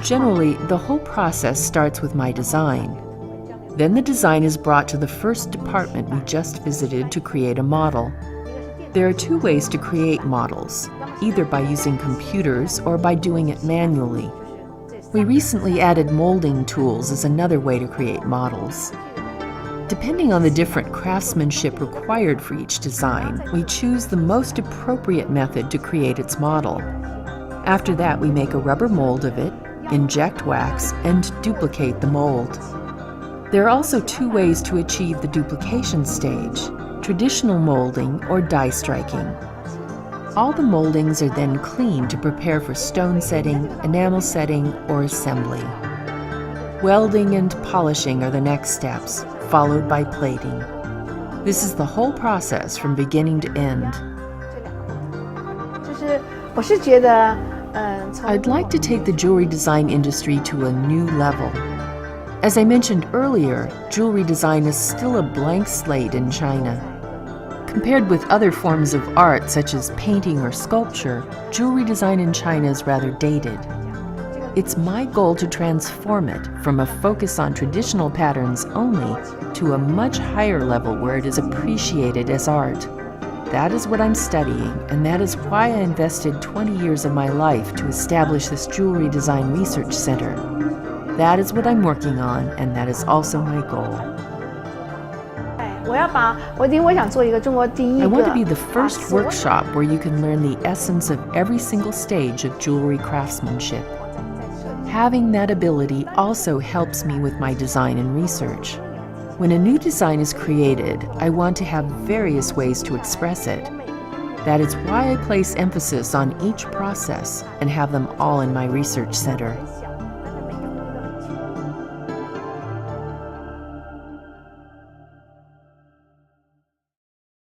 Generally, the whole process starts with my design. Then the design is brought to the first department we just visited to create a model. There are two ways to create models, either by using computers or by doing it manually. We recently added molding tools as another way to create models. Depending on the different craftsmanship required for each design, we choose the most appropriate method to create its model. After that, we make a rubber mold of it, inject wax, and duplicate the mold. There are also two ways to achieve the duplication stage: traditional molding or die striking. All the moldings are then cleaned to prepare for stone setting, enamel setting, or assembly. Welding and polishing are the next steps, followed by plating. This is the whole process from beginning to end. I'd like to take the jewelry design industry to a new level. As I mentioned earlier, jewelry design is still a blank slate in China. Compared with other forms of art such as painting or sculpture, jewelry design in China is rather dated. It's my goal to transform it from a focus on traditional patterns only to a much higher level where it is appreciated as art. That is what I'm studying, and that is why I invested 20 years of my life to establish this Jewelry Design Research Center. That is what I'm working on, and that is also my goal. I want to be the first workshop where you can learn the essence of every single stage of jewelry craftsmanship. Having that ability also helps me with my design and research. When a new design is created, I want to have various ways to express it. That is why I place emphasis on each process and have them all in my research center.